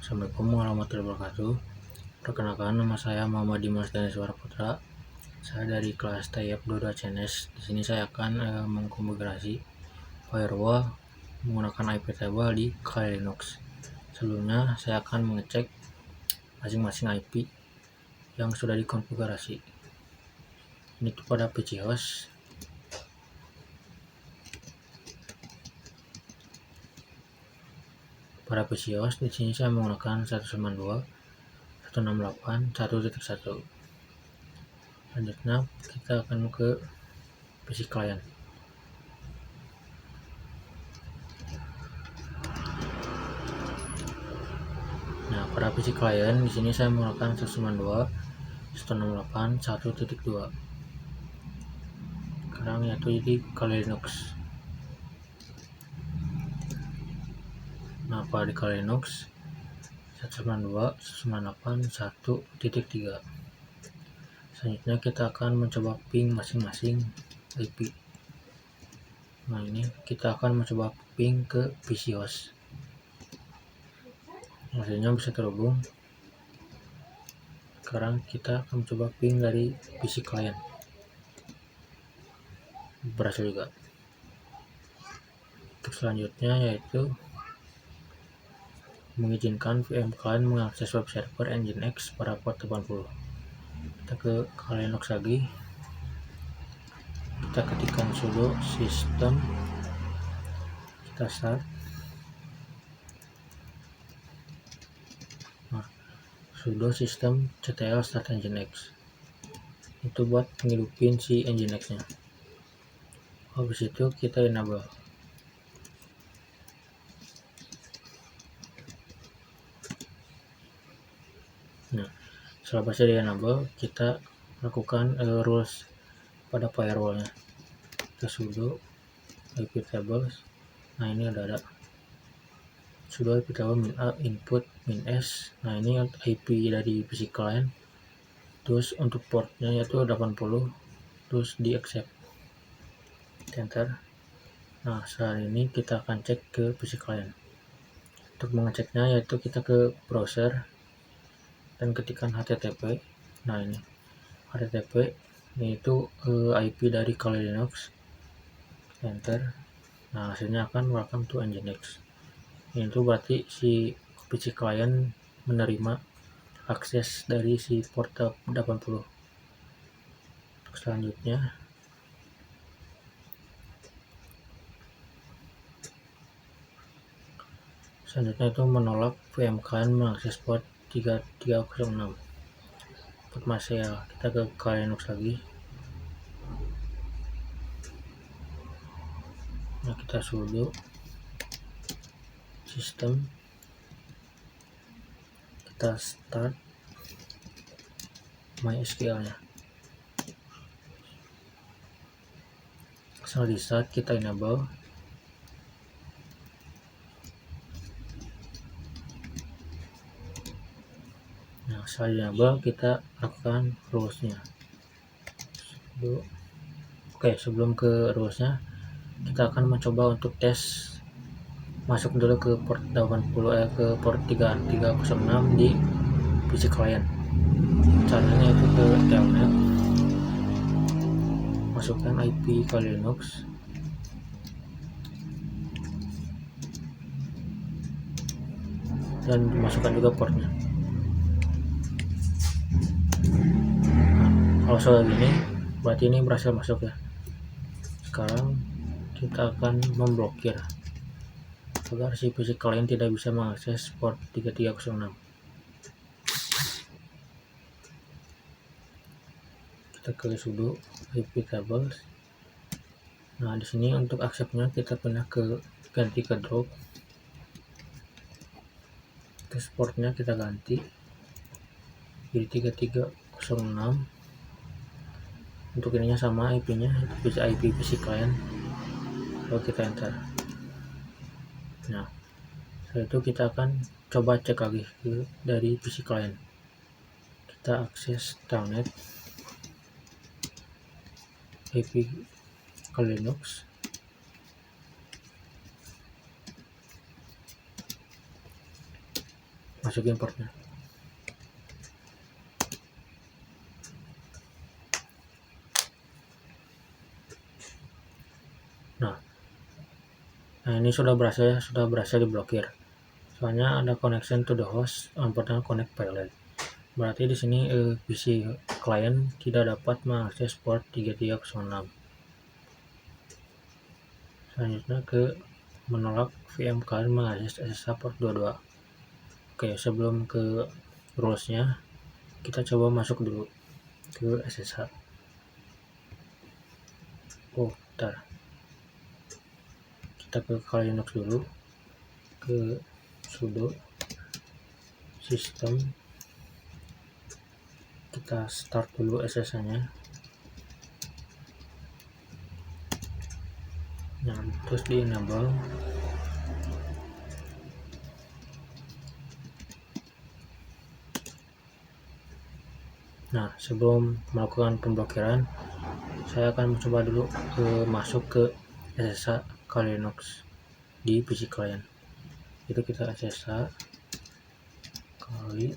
Assalamualaikum warahmatullahi wabarakatuh. Perkenalkan, nama saya Muhammad Dimas Daneswara Putra. Saya dari kelas TIAP 22 CNS. Di sini saya akan mengkonfigurasi firewall menggunakan IP table di Kali Linux. Sebelumnya saya akan mengecek masing-masing IP yang sudah dikonfigurasi. Ini tuh pada PC host. Pada PC host di sini saya menggunakan 192.168.1.1. Selanjutnya kita akan ke PC client. Nah, pada PC client di sini saya menggunakan 192.168.1.2. Sekarang yaitu di Kali Linux. Nah, pada di Kali Linux 192.168.1.3. Selanjutnya kita akan mencoba ping masing-masing IP. Nah, ini kita akan mencoba ping ke PC host. Hasilnya bisa terhubung. Sekarang kita akan mencoba ping dari PC client. Berhasil juga. Untuk selanjutnya yaitu mengizinkan VM client mengakses web server Nginx pada port 80. Kita ke Kali Linux lagi. Kita ketikkan sudo system. Kita start. Nah, sudo system ctl start Nginx. Itu buat ngidupin si Nginx-nya. Habis itu kita enable. Nah, setelah berhasil di enable, kita lakukan rules pada firewallnya. Kita sudo IP tables. Nah, ini ada sudo IP table min a input min s. Nah, ini IP dari PC client. Terus untuk portnya yaitu 80. Terus di accept. Enter. Nah, saat ini kita akan cek ke PC client. Untuk mengeceknya yaitu kita ke browser dan ketikkan http. Nah, ini http ini itu IP dari Kali Linux. Enter. Nah, hasilnya akan welcome to Nginx. Ini tuh berarti si PC client menerima akses dari si port 80. Untuk selanjutnya itu menolak VM client mengakses port 3306. Port masih kita ke Kali Linux lagi. Nah, kita sudo system, kita start MySQL nya. Setelah di start kita enable. Nah, setelah di enable kita lakukan rules-nya. Oke, sebelum ke rules-nya kita akan mencoba untuk tes masuk dulu ke port 80 ke port 3306 di PC client. Caranya itu ke telnet, masukkan IP Kali Linux, dan masukkan juga portnya. Nah, kalau soal gini berarti ini berhasil masuk ya. Sekarang kita akan memblokir agar si PC client tidak bisa mengakses port 3306. Kita ke sudo IP tables. Nah, di sini untuk accept-nya kita pindah ke ganti ke drop. Terus portnya kita ganti jadi 3306. Untuk ininya sama IP-nya, IP PC client. Lalu kita enter. Nah, setelah itu kita akan coba cek lagi dari PC client. Kita akses telnet IP Kali Linux. masukin portnya. Nah ini sudah berhasil diblokir. Soalnya ada connection to the host important connect pilot. Berarti di sini PC klien tidak dapat mengakses port 3306. Selanjutnya ke menolak VM kalian mengakses SSH port 22. Oke, sebelum ke rulesnya, kita coba masuk dulu ke SSH. Oh, bentar. Kita ke kali Linux dulu, ke sudo system, kita start dulu SSH-nya. Nah, terus di enable. Nah, sebelum melakukan pemblokiran, saya akan mencoba dulu masuk ke SSH kali Linux di PC client. Itu kita SSH kali.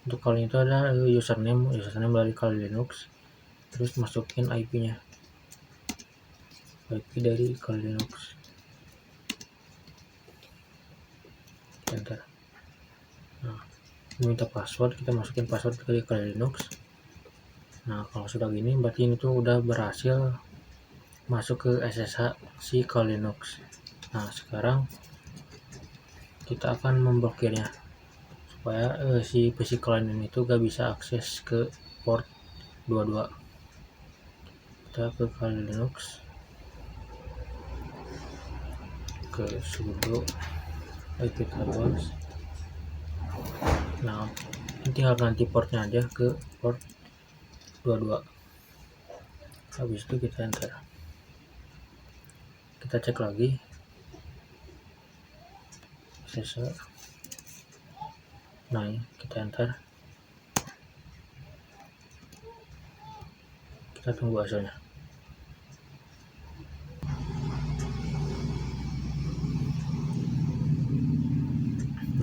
Untuk kali itu ada username dari kali Linux, terus masukin IP-nya, IP dari kali Linux. Enter. Nah, minta password, kita masukin password dari kali Linux. Nah, kalau sudah gini berarti ini tuh udah berhasil masuk ke SSH si kali Linux. Nah, sekarang kita akan memblokirnya supaya si PC client ini tuh gak bisa akses ke port 22. Kita ke kali Linux, ke sudo iptables. Nah, ini tinggal ganti portnya aja ke port 22. Habis itu kita enter. Kita cek lagi SSH. Nah, ini kita enter. Kita tunggu hasilnya.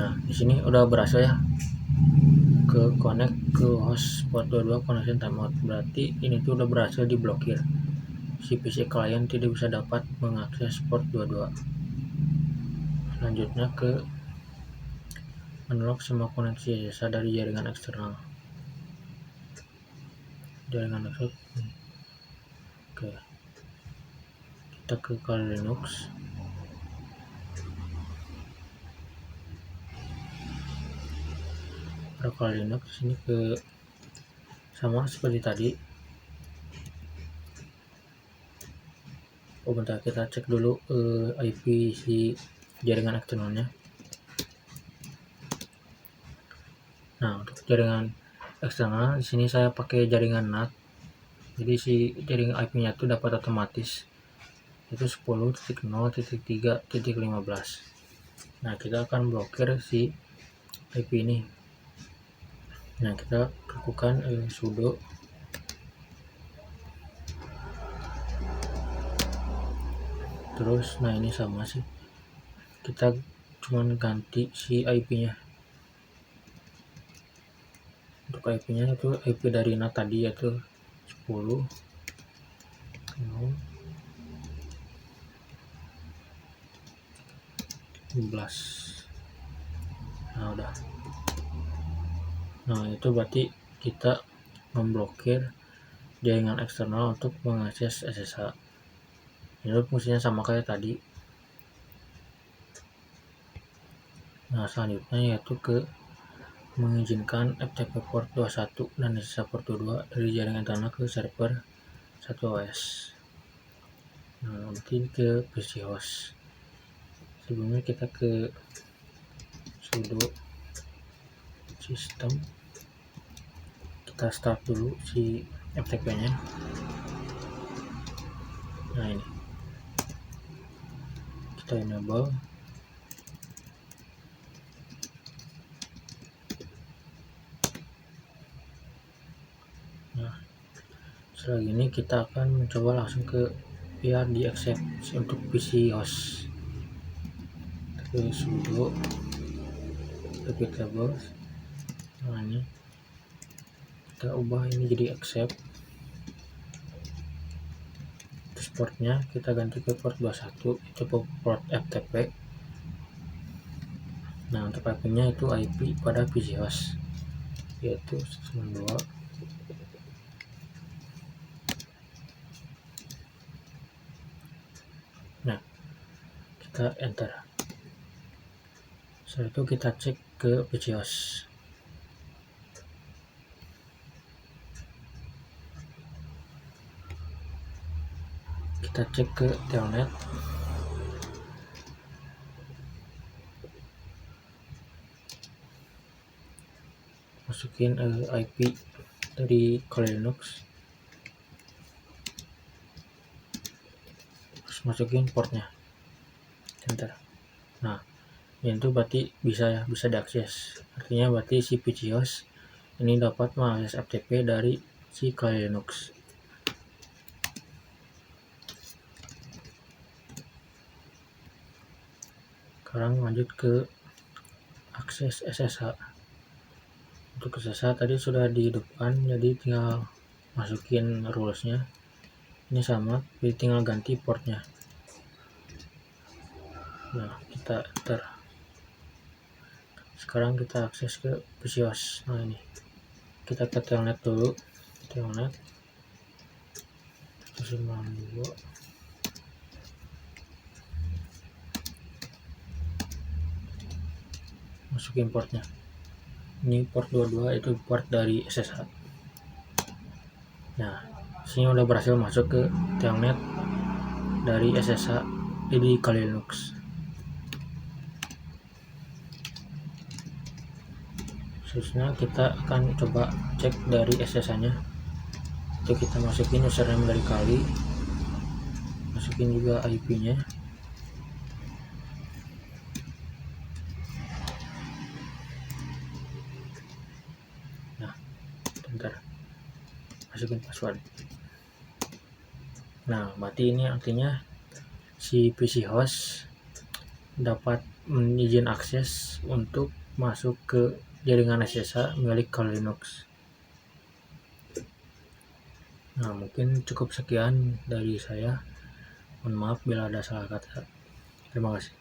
Nah, di sini udah berhasil ya ke connect ke host port 22 connection timeout. Berarti ini tuh udah berhasil diblokir. Si PC client tidak bisa dapat mengakses port 22. Selanjutnya ke menolak semua koneksi SSH dari jaringan eksternal. Jaringan eksternal. Oke. Kita ke kali Linux. Kali Linux sini ke sama seperti tadi. Oh, bentar, kita cek dulu IP si jaringan eksternalnya. Nah, untuk jaringan eksternal di sini saya pakai jaringan NAT. Jadi si jaringan IP-nya itu dapat otomatis. Itu 10.0.3.15. Nah, kita akan blokir si IP ini. Nah, kita lakukan sudo terus. Nah, ini sama sih, kita cuman ganti si IP-nya. Untuk IP-nya itu IP dari NAT tadi yaitu 10 15. Nah, udah. Nah, itu berarti kita memblokir jaringan eksternal untuk mengakses SSH. Ini fungsinya sama kayak tadi. Nah, selanjutnya yaitu ke mengizinkan FTP port 21 dan SSH port 22 dari jaringan internal ke server 1OS. Nah, nanti ke PC host. Sebelumnya kita ke sudo system, kita start dulu si FTP-nya. Nah, ini kita enable. Nah, setelah ini kita akan mencoba langsung ke biar di accept untuk PC host. Ke sudo IP tables. Nah ini kita ubah ini jadi accept, terus portnya kita ganti ke port 21, itu port FTP. Nah untuk IP nya itu IP pada PC host, yaitu 192. Nah kita enter. Setelah itu kita cek ke PC host. Kita cek ke telnet. Masukin IP dari Kali Linux, terus masukin portnya, enter. Nah itu berarti bisa diakses, artinya berarti si PC host ini dapat mengakses FTP dari si Kali Linux. Sekarang lanjut ke akses SSH. Untuk SSH tadi sudah dihidupkan, jadi tinggal masukin rulesnya. Ini sama, jadi tinggal ganti portnya. Nah kita enter. Sekarang kita akses ke PC host. Nah ini kita ke telnet dulu, telnet 192. Masukin portnya, ini port 22, itu port dari SSH. Nah sini udah berhasil masuk ke telnet dari SSH di Kali Linux. Selanjutnya kita akan coba cek dari SSH nya. Itu kita masukin username dari Kali, masukin juga IP nya. Nah bentar, masukin password. Nah berarti ini artinya si PC host dapat izin akses untuk masuk ke jaringan SSH milik Kali Linux. Nah mungkin cukup sekian dari saya, mohon maaf bila ada salah kata. Terima kasih.